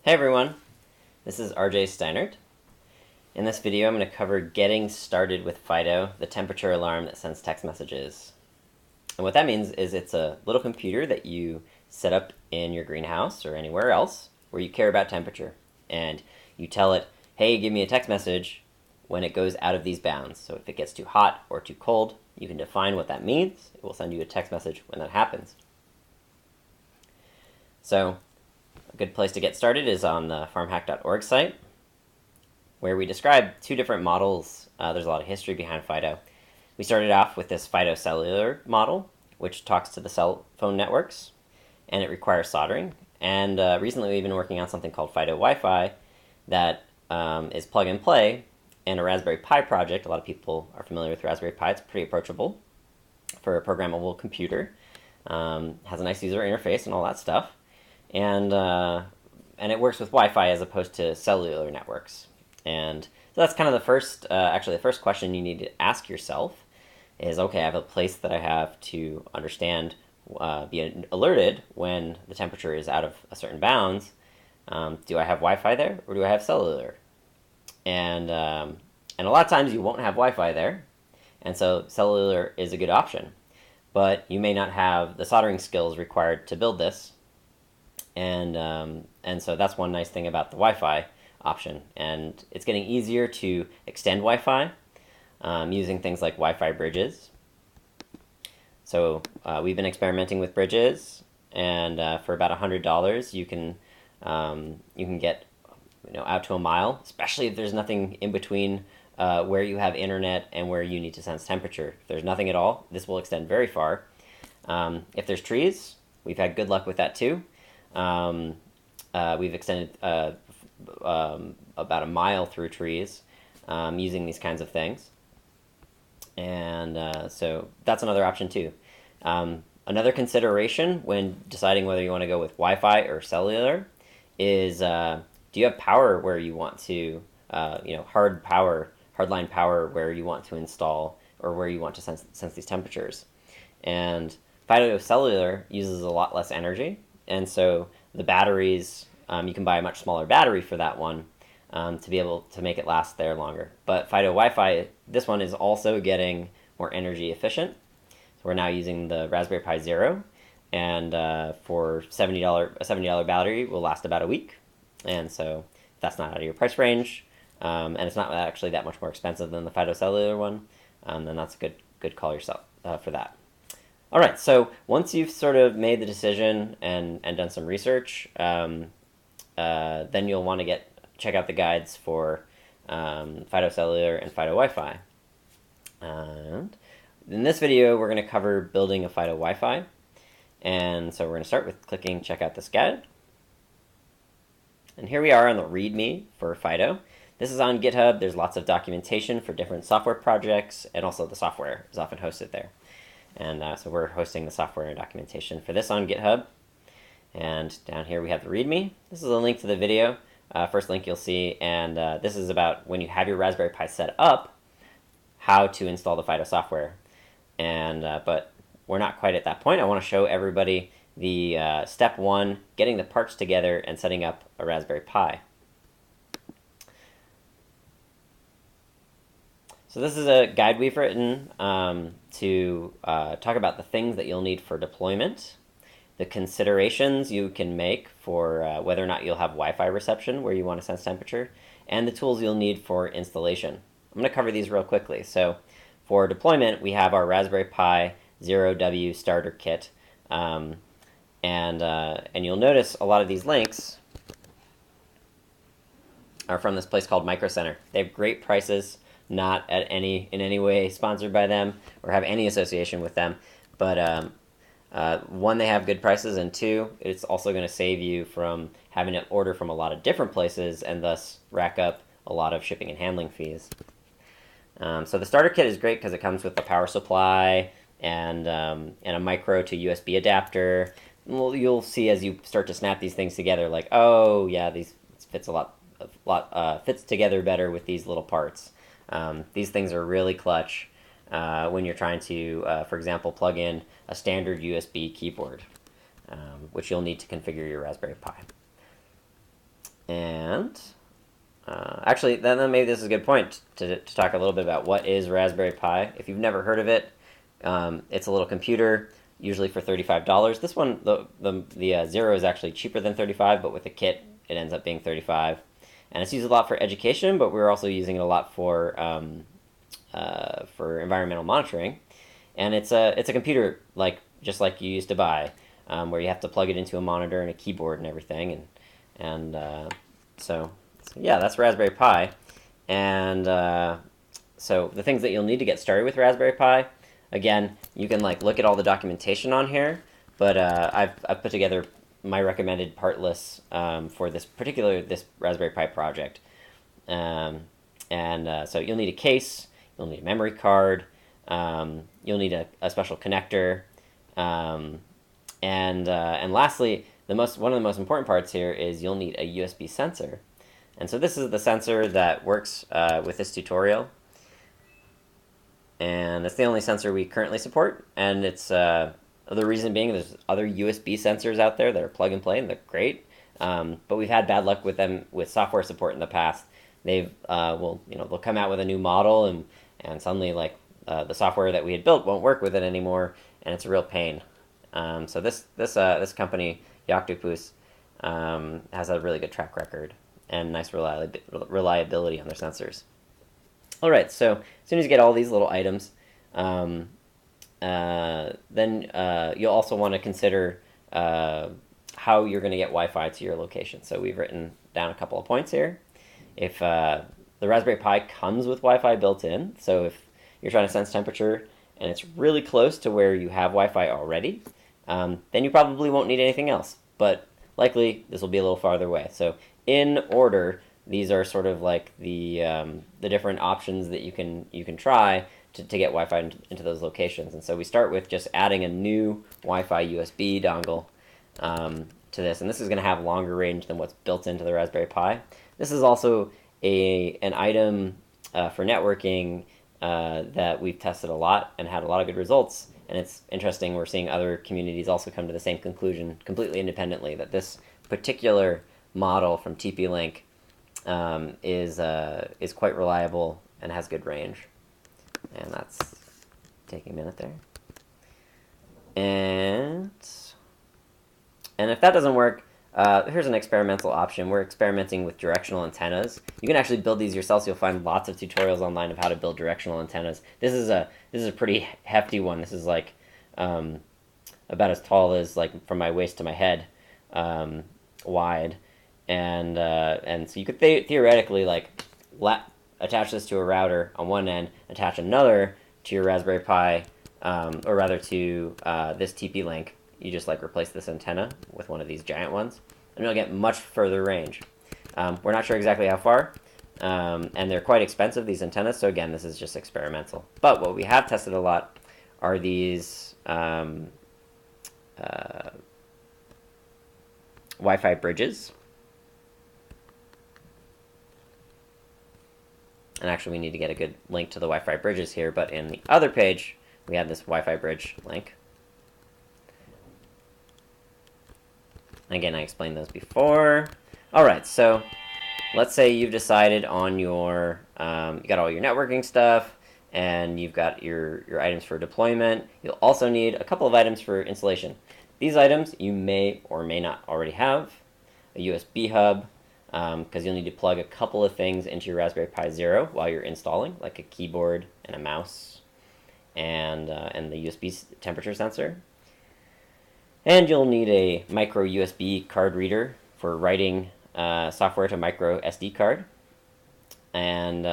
Hey everyone, this is RJ Steinert. In this video I'm going to cover getting started with Fido, the temperature alarm that sends text messages. And what that means is it's a little computer that you set up in your greenhouse or anywhere else where you care about temperature. And you tell it, hey, give me a text message when it goes out of these bounds. So if it gets too hot or too cold, you can define what that means. It will send you a text message when that happens. So a good place to get started is on the farmhack.org site, where we describe two different models. There's a lot of history behind Fido. We started off with this Fido cellular model, which talks to the cell phone networks, and it requires soldering. And recently we've been working on something called Fido Wi-Fi that is plug and play, and a Raspberry Pi project. A lot of people are familiar with Raspberry Pi. It's pretty approachable for a programmable computer. Has a nice user interface and all that stuff. And it works with Wi-Fi as opposed to cellular networks. And so that's kind of the first, actually the first question you need to ask yourself is, okay, I have a place that I have to understand, be alerted when the temperature is out of a certain bounds. Do I have Wi-Fi there or do I have cellular? And a lot of times you won't have Wi-Fi there, and so cellular is a good option. But you may not have the soldering skills required to build this. And so that's one nice thing about the Wi-Fi option. And it's getting easier to extend Wi-Fi using things like Wi-Fi bridges. So we've been experimenting with bridges, and for about $100 you can get out to a mile, especially if there's nothing in between where you have internet and where you need to sense temperature. If there's nothing at all, this will extend very far. If there's trees, we've had good luck with that too. We've extended about a mile through trees using these kinds of things. And so that's another option too. Another consideration when deciding whether you want to go with Wi-Fi or cellular is, do you have power where you want to, hardline power where you want to install or where you want to sense these temperatures? And Fido Cellular uses a lot less energy. And so the batteries, you can buy a much smaller battery for that one to be able to make it last there longer. But Fido Wi-Fi, this one is also getting more energy efficient. So we're now using the Raspberry Pi Zero, and for a $70 battery will last about a week. And so if that's not out of your price range, and it's not actually that much more expensive than the Fido Cellular one, then that's a good call yourself for that. All right, so once you've sort of made the decision and done some research, then you'll want to check out the guides for Fido Cellular and Fido Wi-Fi. And in this video, we're going to cover building a Fido Wi-Fi. And so we're going to start with clicking check out this guide. And here we are on the README for Fido. This is on GitHub. There's lots of documentation for different software projects, and also the software is often hosted there. And so we're hosting the software and documentation for this on GitHub. And down here we have the README. This is a link to the video, first link you'll see. And this is about when you have your Raspberry Pi set up, how to install the Fido software. And but we're not quite at that point. I want to show everybody the step one, getting the parts together and setting up a Raspberry Pi. So this is a guide we've written to talk about the things that you'll need for deployment, the considerations you can make for whether or not you'll have Wi-Fi reception where you want to sense temperature, and the tools you'll need for installation. I'm going to cover these real quickly. So for deployment, we have our Raspberry Pi 0W starter kit, and you'll notice a lot of these links are from this place called Micro Center. They have great prices. Not in any way sponsored by them or have any association with them, but one, they have good prices, and two, it's also going to save you from having to order from a lot of different places and thus rack up a lot of shipping and handling fees. So the starter kit is great because it comes with a power supply and a micro to USB adapter. Well, you'll see as you start to snap these things together, like, oh yeah, these fits fits together better with these little parts. These things are really clutch when you're trying to, for example, plug in a standard USB keyboard, which you'll need to configure your Raspberry Pi. And actually, then maybe this is a good point to talk a little bit about what is Raspberry Pi. If you've never heard of it, it's a little computer, usually for $35. This one, the Zero is actually cheaper than $35, but with a kit, it ends up being $35. And it's used a lot for education, but we're also using it a lot for environmental monitoring. And it's a computer just like you used to buy, where you have to plug it into a monitor and a keyboard and everything. So yeah, that's Raspberry Pi. And so the things that you'll need to get started with Raspberry Pi, again, you can look at all the documentation on here, but I've put together my recommended part lists for this Raspberry Pi project. So you'll need a case, you'll need a memory card, you'll need a special connector, and lastly, one of the most important parts here is you'll need a USB sensor. And so this is the sensor that works with this tutorial. And it's the only sensor we currently support. And it's the reason being there's other USB sensors out there that are plug and play and they're great. But we've had bad luck with them with software support in the past. They'll come out with a new model and suddenly the software that we had built won't work with it anymore, and it's a real pain. So this company, Yoctopus, has a really good track record and nice reliability on their sensors. All right, so as soon as you get all these little items, then you'll also want to consider how you're going to get Wi-Fi to your location. So we've written down a couple of points here. If the Raspberry Pi comes with Wi-Fi built in, so if you're trying to sense temperature and it's really close to where you have Wi-Fi already, then you probably won't need anything else. But likely this will be a little farther away. So in order, these are sort of the different options that you can try to get Wi-Fi into those locations. And so we start with just adding a new Wi-Fi USB dongle to this, and this is going to have longer range than what's built into the Raspberry Pi. This is also an item for networking that we've tested a lot and had a lot of good results. And it's interesting, we're seeing other communities also come to the same conclusion completely independently, that this particular model from TP-Link is quite reliable and has good range. And that's taking a minute there. And if that doesn't work, here's an experimental option. We're experimenting with directional antennas. You can actually build these yourself, so you'll find lots of tutorials online of how to build directional antennas. This is a pretty hefty one. This is about as tall as from my waist to my head, wide, and so you could theoretically attach this to a router on one end, attach another to your Raspberry Pi, or rather to this TP-Link. You just replace this antenna with one of these giant ones, and you'll get much further range. We're not sure exactly how far, and they're quite expensive, these antennas, so again, this is just experimental. But what we have tested a lot are these Wi-Fi bridges. And actually, we need to get a good link to the Wi-Fi bridges here, but in the other page, we have this Wi-Fi bridge link. Again, I explained those before. All right, so let's say you've decided on your, you got all your networking stuff, and you've got your items for deployment. You'll also need a couple of items for installation. These items you may or may not already have. A USB hub, because you'll need to plug a couple of things into your Raspberry Pi Zero while you're installing, like a keyboard and a mouse, and the USB temperature sensor. And you'll need a micro USB card reader for writing software to micro SD card. And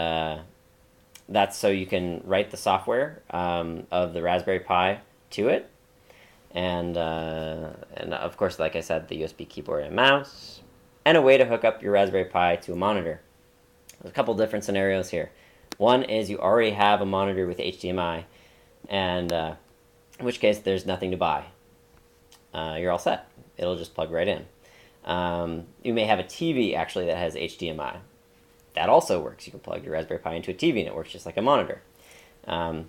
that's so you can write the software of the Raspberry Pi to it. And of course, like I said, the USB keyboard and mouse. And a way to hook up your Raspberry Pi to a monitor. There's a couple different scenarios here. One is you already have a monitor with HDMI, and in which case there's nothing to buy. You're all set. It'll just plug right in. You may have a TV actually that has HDMI. That also works. You can plug your Raspberry Pi into a TV and it works just like a monitor. The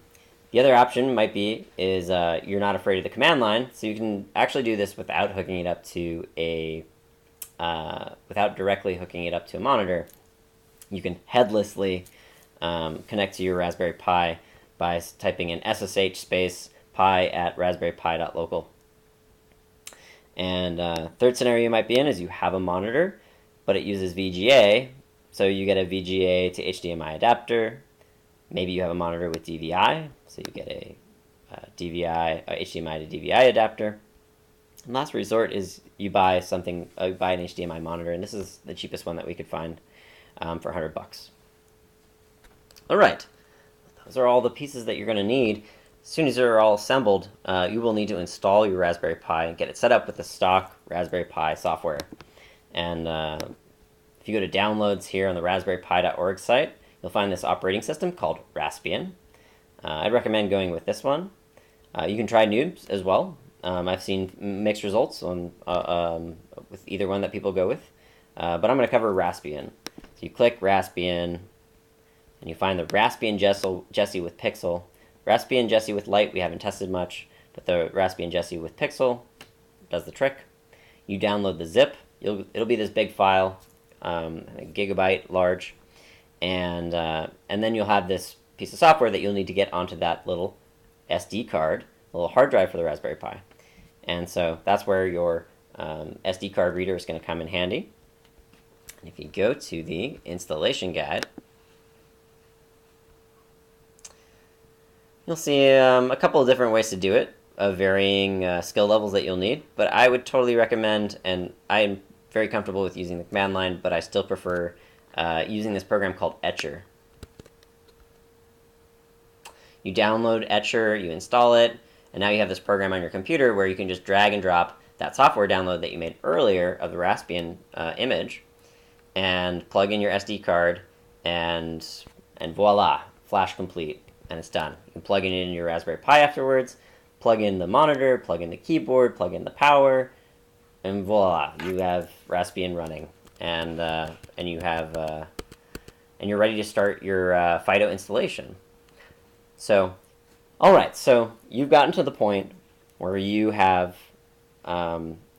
other option might be is you're not afraid of the command line, so you can actually do this without hooking it up to a without directly hooking it up to a monitor, you can headlessly connect to your Raspberry Pi by typing in SSH space pi at raspberrypi.local. And third scenario you might be in is you have a monitor, but it uses VGA, so you get a VGA to HDMI adapter. Maybe you have a monitor with DVI, so you get a HDMI to DVI adapter. And last resort is you buy an HDMI monitor, and this is the cheapest one that we could find for $100. All right, those are all the pieces that you're going to need. As soon as they're all assembled, you will need to install your Raspberry Pi and get it set up with the stock Raspberry Pi software. And if you go to downloads here on the raspberrypi.org site, you'll find this operating system called Raspbian. I'd recommend going with this one. You can try Noobs as well. I've seen mixed results on with either one that people go with, but I'm going to cover Raspbian. So you click Raspbian, and you find the Raspbian Jessie with Pixel. Raspbian Jessie with Lite we haven't tested much, but the Raspbian Jessie with Pixel does the trick. You download the zip. It'll be this big file, a gigabyte large, and then you'll have this piece of software that you'll need to get onto that little SD card, a little hard drive for the Raspberry Pi. And so that's where your SD card reader is going to come in handy. And if you go to the installation guide, you'll see a couple of different ways to do it, of varying skill levels that you'll need. But I would totally recommend, and I'm very comfortable with using the command line, but I still prefer using this program called Etcher. You download Etcher, you install it, and now you have this program on your computer where you can just drag and drop that software download that you made earlier of the Raspbian image, and plug in your SD card, and voila, flash complete, and it's done. You can plug it in your Raspberry Pi afterwards, plug in the monitor, plug in the keyboard, plug in the power, and voila, you have Raspbian running, and you're ready to start your Fido installation. So, all right, so you've gotten to the point where you have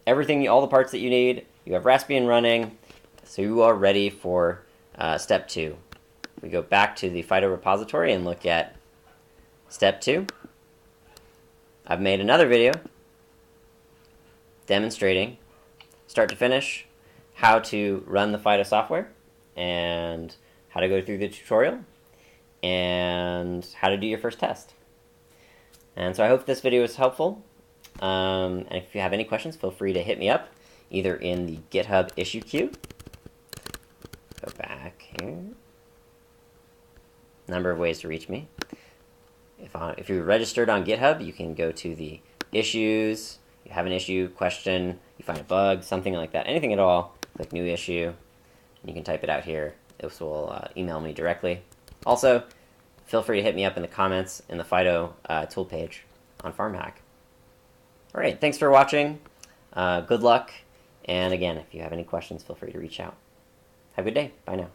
everything, all the parts that you need. You have Raspbian running, so you are ready for step 2. We go back to the Fido repository and look at step 2. I've made another video demonstrating, start to finish, how to run the Fido software and how to go through the tutorial and how to do your first test. And so I hope this video was helpful. And if you have any questions, feel free to hit me up, either in the GitHub issue queue. Go back here. Number of ways to reach me. If you're registered on GitHub, you can go to the issues. You have an issue, question, you find a bug, something like that, anything at all, click new issue, and you can type it out here. This will email me directly. Also, feel free to hit me up in the comments in the Fido tool page on FarmHack. All right, thanks for watching. Good luck. And again, if you have any questions, feel free to reach out. Have a good day. Bye now.